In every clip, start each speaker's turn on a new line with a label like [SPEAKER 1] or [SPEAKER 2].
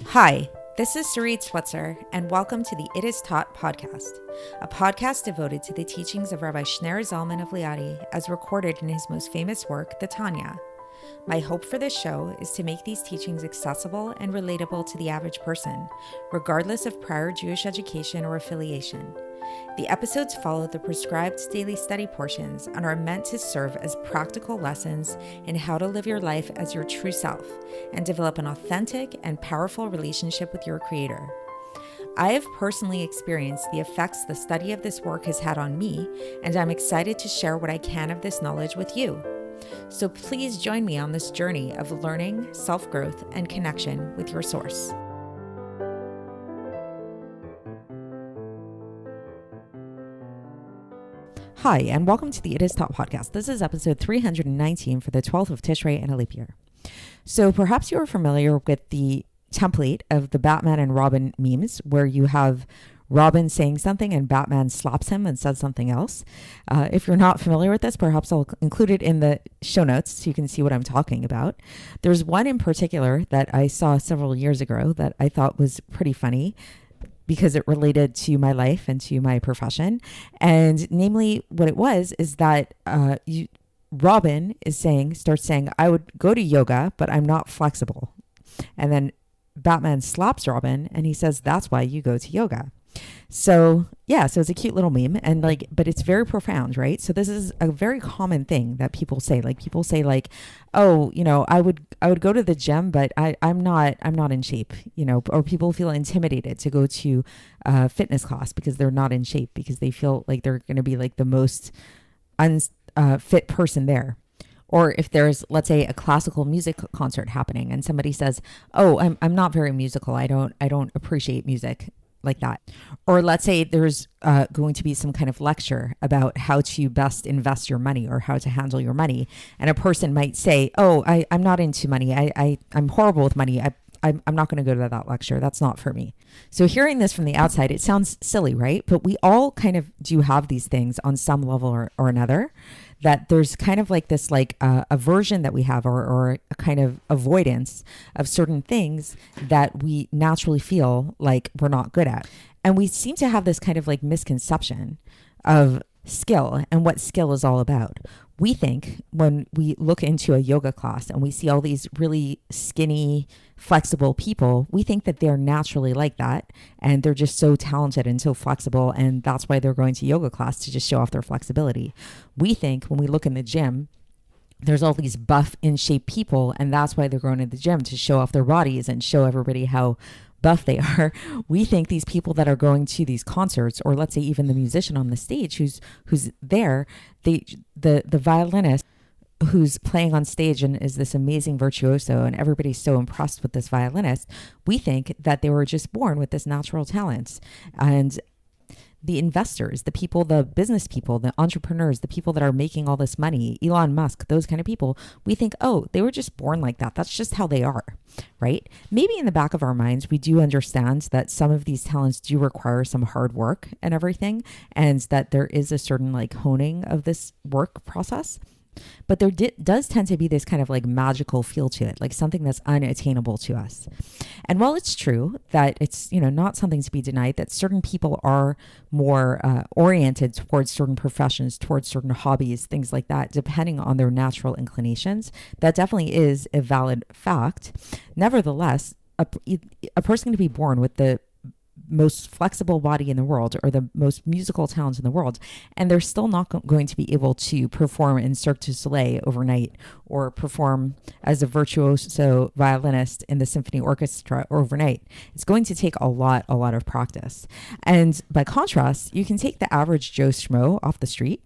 [SPEAKER 1] Hi, this is Sarit Switzer, and welcome to the It Is Taught podcast, a podcast devoted to the teachings of Rabbi Shneur Zalman of Liadi as recorded in his most famous work, the Tanya. My hope for this show is to make these teachings accessible and relatable to the average person, regardless of prior Jewish education or affiliation. The episodes follow the prescribed daily study portions and are meant to serve as practical lessons in how to live your life as your true self and develop an authentic and powerful relationship with your Creator. I have personally experienced the effects the study of this work has had on me, and I'm excited to share what I can of this knowledge with you. So please join me on this journey of learning, self-growth, and connection with your source. Hi, and welcome to the It Is Taught podcast. This is episode 319 for the 12th of Tishrei in a leap year. So perhaps you are familiar with the template of the Batman and Robin memes, where you have Robin saying something and Batman slaps him and says something else. If you're not familiar with this, perhaps I'll include it in the show notes so you can see what I'm talking about. There's one in particular that I saw several years ago that I thought was pretty funny, because it related to my life and to my profession. And namely, what it was is that Robin starts saying, I would go to yoga, but I'm not flexible. And then Batman slaps Robin and he says, that's why you go to yoga. So it's a cute little meme, and but it's very profound, right? So this is a very common thing that people say. People say oh, I would go to the gym, but I'm not in shape, or people feel intimidated to go to a fitness class because they're not in shape, because they feel like they're going to be the most unfit person there. Or if there's, let's say, a classical music concert happening and somebody says, oh, I'm not very musical. I don't appreciate music like that. Or let's say there's going to be some kind of lecture about how to best invest your money or how to handle your money. And a person might say, oh, I'm not into money. I'm horrible with money. I'm not going to go to that lecture. That's not for me. So hearing this from the outside, it sounds silly, right? But we all kind of do have these things on some level or another, that there's kind of this aversion that we have, or a kind of avoidance of certain things that we naturally feel like we're not good at. And we seem to have this kind of misconception of skill and what skill is all about. We think when we look into a yoga class and we see all these really skinny, flexible people, we think that they're naturally like that and they're just so talented and so flexible, and that's why they're going to yoga class, to just show off their flexibility. We think when we look in the gym, there's all these buff, in shape people, and that's why they're going to the gym, to show off their bodies and show everybody how buff they are. We think these people that are going to these concerts, or let's say even the musician on the stage who's there, the violinist who's playing on stage and is this amazing virtuoso, and everybody's so impressed with this violinist, we think that they were just born with this natural talent. And the investors, the people, the business people, the entrepreneurs, the people that are making all this money, Elon Musk, those kind of people, we think, oh, they were just born like that. That's just how they are, right? Maybe in the back of our minds, we do understand that some of these talents do require some hard work and everything, and that there is a certain honing of this work process. But there does tend to be this kind of magical feel to it, something that's unattainable to us. And while it's true that it's, not something to be denied, that certain people are more oriented towards certain professions, towards certain hobbies, things like that, depending on their natural inclinations, that definitely is a valid fact. Nevertheless, a person can be born with the most flexible body in the world, or the most musical talent in the world, and they're still not going to be able to perform in Cirque du Soleil overnight, or perform as a virtuoso violinist in the symphony orchestra overnight. It's going to take a lot of practice. And by contrast, you can take the average Joe Schmo off the street,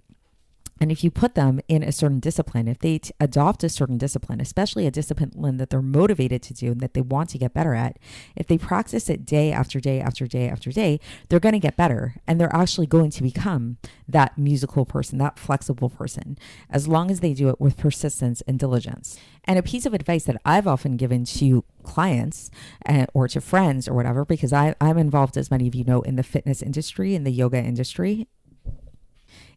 [SPEAKER 1] and if you put them in a certain discipline, if they adopt a certain discipline, especially a discipline that they're motivated to do and that they want to get better at, if they practice it day after day after day after day, they're going to get better, and they're actually going to become that musical person, that flexible person, as long as they do it with persistence and diligence. And a piece of advice that I've often given to clients or to friends or whatever, because I'm involved, as many of you know, in the fitness industry, in the yoga industry,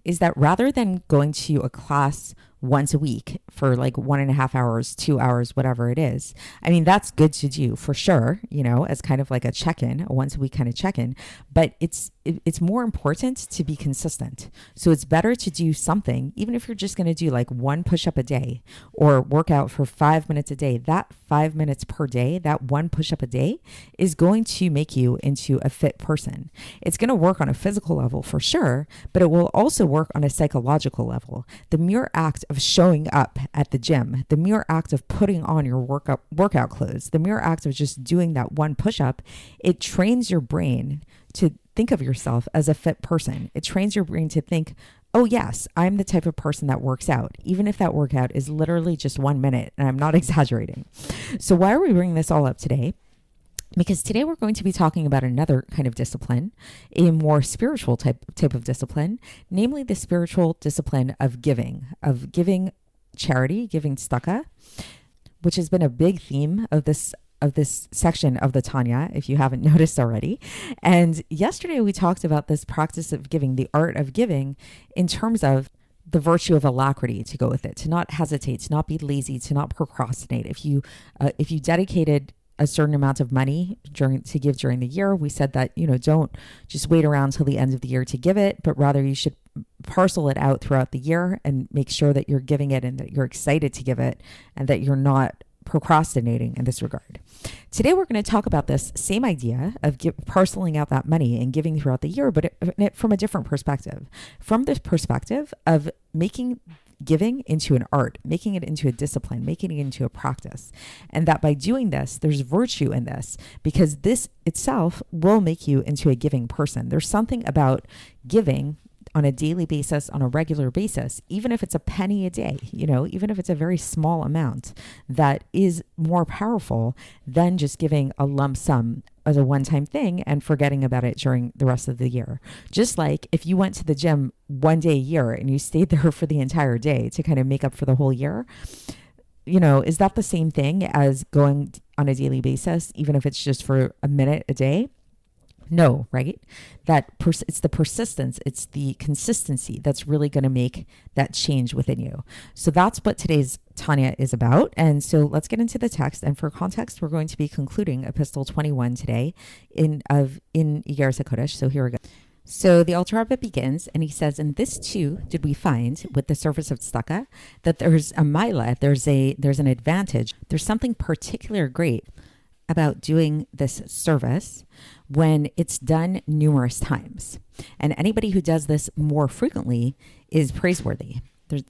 [SPEAKER 1] is that rather than going to a class once a week for like 1.5 hours, 2 hours, whatever it is. I mean, that's good to do for sure, as kind of like a check-in, a once a week kind of check-in, but it's more important to be consistent. So it's better to do something, even if you're just going to do like one push-up a day or work out for 5 minutes a day. That 5 minutes per day, that one push-up a day is going to make you into a fit person. It's going to work on a physical level for sure, but it will also work on a psychological level. The mere act of showing up at the gym, the mere act of putting on your workout clothes, the mere act of just doing that one push-up, it trains your brain to think of yourself as a fit person. It trains your brain to think, oh yes, I'm the type of person that works out, even if that workout is literally just 1 minute, and I'm not exaggerating. So why are we bringing this all up today? Because today we're going to be talking about another kind of discipline, a more spiritual type of discipline, namely the spiritual discipline of giving charity, giving tzedaka, which has been a big theme of this section of the Tanya, if you haven't noticed already. And yesterday we talked about this practice of giving, the art of giving, in terms of the virtue of alacrity to go with it, to not hesitate, to not be lazy, to not procrastinate. If you dedicated a certain amount of money to give during the year, we said that, don't just wait around till the end of the year to give it, but rather you should parcel it out throughout the year and make sure that you're giving it and that you're excited to give it and that you're not procrastinating in this regard. Today, we're going to talk about this same idea of parceling out that money and giving throughout the year, but from a different perspective. From this perspective of making giving into an art, making it into a discipline, making it into a practice. And that by doing this, there's virtue in this, because this itself will make you into a giving person. There's something about giving on a daily basis, on a regular basis, even if it's a penny a day, even if it's a very small amount, that is more powerful than just giving a lump sum as a one-time thing and forgetting about it during the rest of the year. Just like if you went to the gym one day a year and you stayed there for the entire day to kind of make up for the whole year, is that the same thing as going on a daily basis, even if it's just for a minute a day? No, right? It's the persistence, it's the consistency that's really going to make that change within you. So that's what today's Tanya is about. And so let's get into the text. And for context, we're going to be concluding Epistle 21 today in Iggeres HaKodesh. So here we go. So the Alter Rebbe begins, and he says, "And this too did we find with the service of tzedaka, that there's a maila, there's an advantage, there's something particular great about doing this service when it's done numerous times. And anybody who does this more frequently is praiseworthy."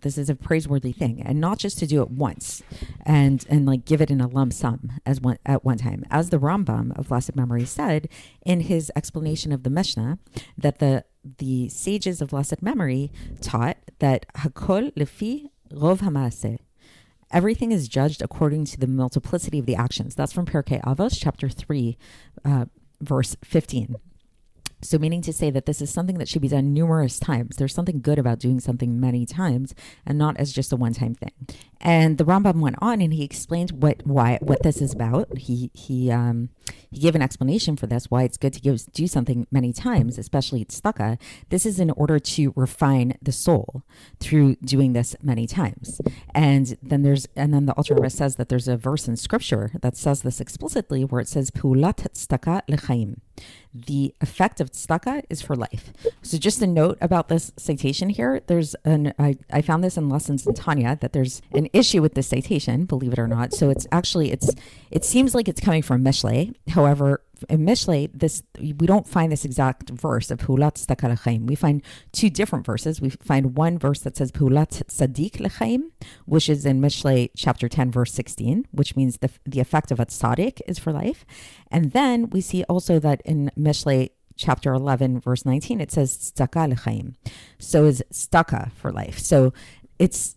[SPEAKER 1] This is a praiseworthy thing, and not just to do it once and like give it in a lump sum at one time. As the Rambam of blessed memory said in his explanation of the Mishnah, that the sages of blessed memory taught that hakol lefi rov hamaaseh, everything is judged according to the multiplicity of the actions. That's from Pirkei Avos, chapter 3, verse 15. So meaning to say that this is something that should be done numerous times. There's something good about doing something many times and not as just a one-time thing. And the Rambam went on and he explained what this is about. He gave an explanation for this, why it's good to do something many times, especially tzedaka. This is in order to refine the soul through doing this many times. And then the Alter Rebbe says that there's a verse in scripture that says this explicitly, where it says Peulat tzedaka lechaim. The effect of tzedaka is for life. So just a note about this citation here, I found this in Lessons in Tanya, that there's an issue with this citation, believe it or not. So it seems like it's coming from Mishlei. However, in Mishlei, we don't find this exact verse of Peulat tzedaka lechaim. We find two different verses. We find one verse that says Peulat tzadik lechaim, which is in Mishlei chapter 10, verse 16, which means the effect of a tzaddik is for life. And then we see also that in Mishlei chapter 11, verse 19, it says tzedaka lechaim. So is tzedaka for life. So it's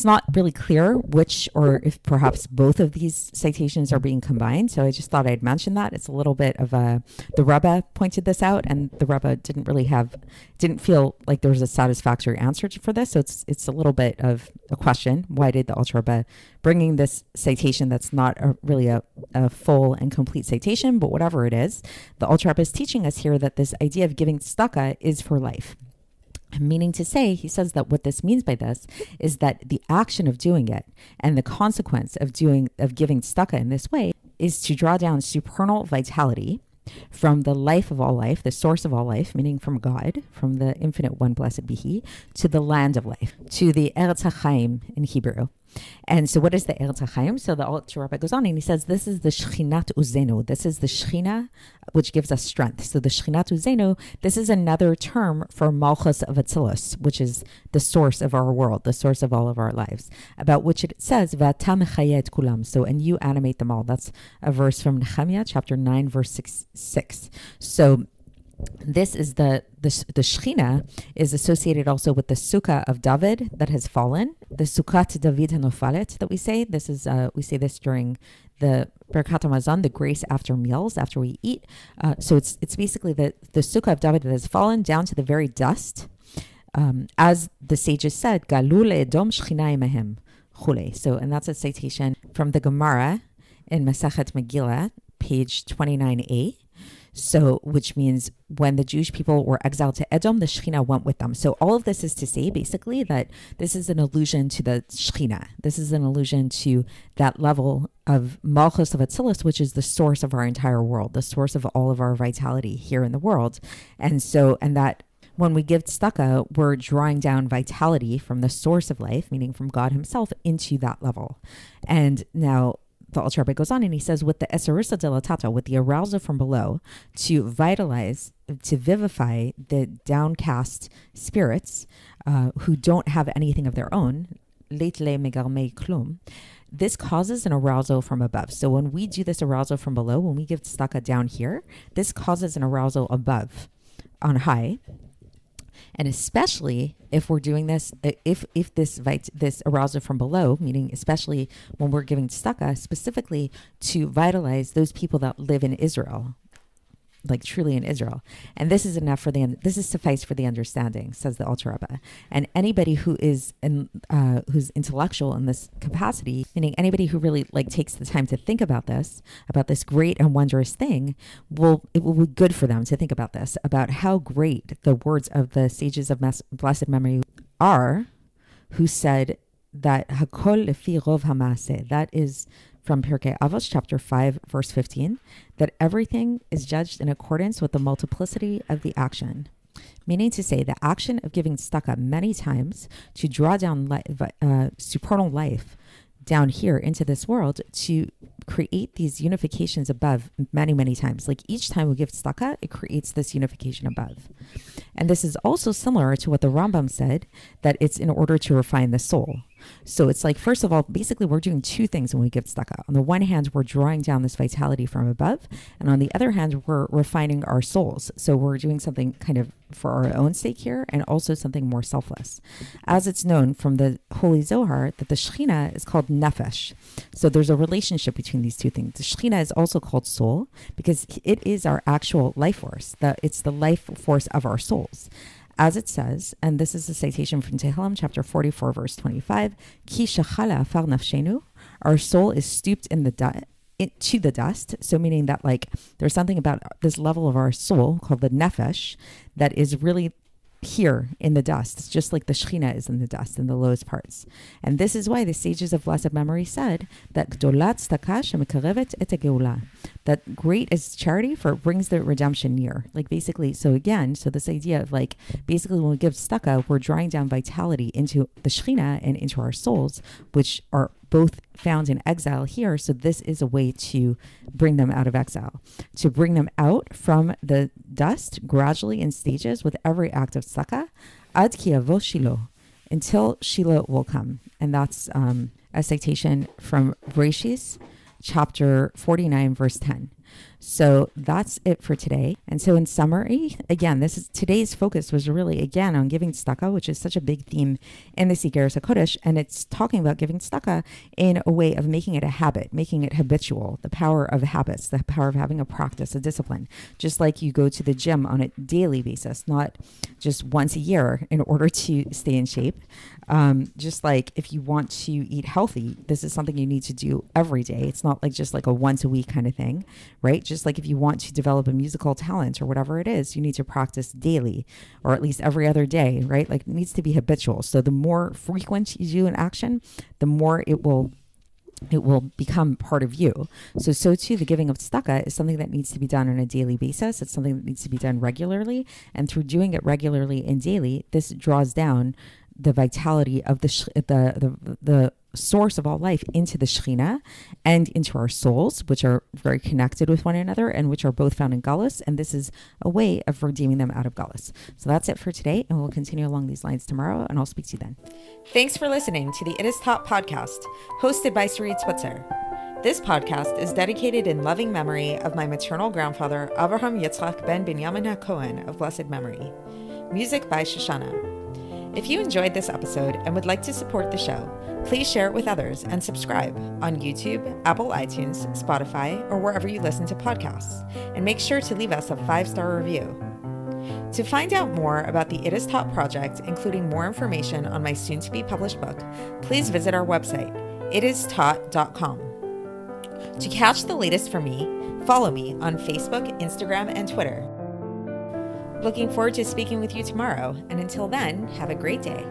[SPEAKER 1] not really clear which, or if perhaps both of these citations are being combined. So I just thought I'd mention that. It's a little bit of the Rebbe pointed this out, and the Rebbe didn't feel like there was a satisfactory answer for this. So it's a little bit of a question. Why did the Alter Rebbe bringing this citation that's not really a full and complete citation, but whatever it is, the Alter Rebbe is teaching us here that this idea of giving tzedaka is for life. Meaning to say, he says that what this means by this is that the action of doing it and the consequence of giving tzedakah in this way is to draw down supernal vitality from the life of all life, the source of all life, meaning from God, from the infinite one, blessed be He, to the land of life, to the Eretz HaChaim in Hebrew. And so what is the Eretz HaChaim? So the Alter Rebbe goes on and he says, this is the Shechinat Uzenu. This is the Shechina, which gives us strength. So the Shechinat Uzenu, this is another term for Malchus of Atzilus, which is the source of our world, the source of all of our lives, about which it says, V'ata mechaya et kulam. So, and you animate them all. That's a verse from Nehemiah, chapter 9, verse 6. So this is the Shechina is associated also with the Sukkah of David that has fallen, the Sukkat David Hanofalet that we say. This is we say this during the Birkat Hamazon, the grace after meals, after we eat. So it's basically the Sukkah of David that has fallen down to the very dust. As the sages said, Galul Edom Shechina Imahem Chule. So, and that's a citation from the Gemara in Masachet Megillah, page 29a. So, which means when the Jewish people were exiled to Edom, the Shekhinah went with them. So all of this is to say basically that this is an allusion to the Shekhinah. This is an allusion to that level of Malchus of Atzilus, which is the source of our entire world, the source of all of our vitality here in the world. And that when we give tzedakah, we're drawing down vitality from the source of life, meaning from God himself, into that level. And now the Alter Rebbe goes on and he says, with the esarusa delatata, with the arousal from below, to vitalize, to vivify the downcast spirits who don't have anything of their own, leitle megalmei klum, this causes an arousal from above. So when we do this arousal from below, when we give tzedakah down here, this causes an arousal above, on high. And especially if we're doing this, if this arousal from below, meaning especially when we're giving tzedakah, specifically to vitalize those people that live in Israel, like truly in Israel. And this is enough this is suffice for the understanding, says the Alter Rebbe. And anybody who is who's intellectual in this capacity, meaning anybody who really takes the time to think about this great and wondrous thing, it will be good for them to think about this, about how great the words of the sages of blessed memory are, who said that Hakol lefi rov hamaaseh, that is from Pirkei Avos, chapter 5, verse 15, that everything is judged in accordance with the multiplicity of the action. Meaning to say, the action of giving tzedakah many times to draw down supernal life down here into this world, to create these unifications above many, many times. Like each time we give tzedakah, it creates this unification above. And this is also similar to what the Rambam said, that it's in order to refine the soul. So it's like, first of all, basically we're doing two things when we give tzedakah. On the one hand, we're drawing down this vitality from above. And on the other hand, we're refining our souls. So we're doing something kind of for our own sake here, and also something more selfless. As it's known from the Holy Zohar, that the Shekhinah is called nefesh. So there's a relationship between these two things. The Shekhinah is also called soul because it is our actual life force. It's the life force of our souls. As it says, and this is a citation from Tehillim, chapter 44, verse 25, Ki shechala afar nafshenu, our soul is stooped to the dust. So meaning that there's something about this level of our soul called the nefesh that is really here in the dust. It's just like the Shekhinah is in the dust, in the lowest parts. And this is why the sages of blessed memory said that Gdolat tzedakah shemekarevet et geula, that great is charity, for it brings the redemption near. Basically, so this idea of basically when we give tzedakah, we're drawing down vitality into the Shekhinah and into our souls, which are both found in exile here. So this is a way to bring them out of exile, to bring them out from the dust gradually in stages with every act of tzedakah, ad ki yavo Shiloh, until Shiloh will come. And that's a citation from Bereshis, chapter 49, verse 10. So that's it for today. And so in summary, again, today's focus was really, again, on giving tzedakah, which is such a big theme in the Iggeres HaKodesh. And it's talking about giving tzedakah in a way of making it a habit, making it habitual, the power of habits, the power of having a practice, a discipline. Just like you go to the gym on a daily basis, not just once a year in order to stay in shape. Just like if you want to eat healthy, this is something you need to do every day. It's not just a once a week kind of thing, right? Just like if you want to develop a musical talent or whatever it is, you need to practice daily or at least every other day, right? Like it needs to be habitual. So the more frequent you do an action, the more it will become part of you. So too, the giving of tzedakah is something that needs to be done on a daily basis. It's something that needs to be done regularly. And through doing it regularly and daily, this draws down the vitality of the source of all life into the Shekhinah and into our souls, which are very connected with one another and which are both found in Galus. And this is a way of redeeming them out of Galus. So that's it for today. And we'll continue along these lines tomorrow. And I'll speak to you then. Thanks for listening to the It Is Taught podcast, hosted by Sarit Switzer. This podcast is dedicated in loving memory of my maternal grandfather, Avraham Yitzchak ben Binyamin HaKohen of blessed memory. Music by Shoshana. If you enjoyed this episode and would like to support the show, please share it with others and subscribe on YouTube, Apple iTunes, Spotify, or wherever you listen to podcasts. And make sure to leave us a 5-star review. To find out more about the It Is Taught project, including more information on my soon-to-be published book, please visit our website, itistaught.com. To catch the latest from me, follow me on Facebook, Instagram, and Twitter. Looking forward to speaking with you tomorrow, and until then, have a great day.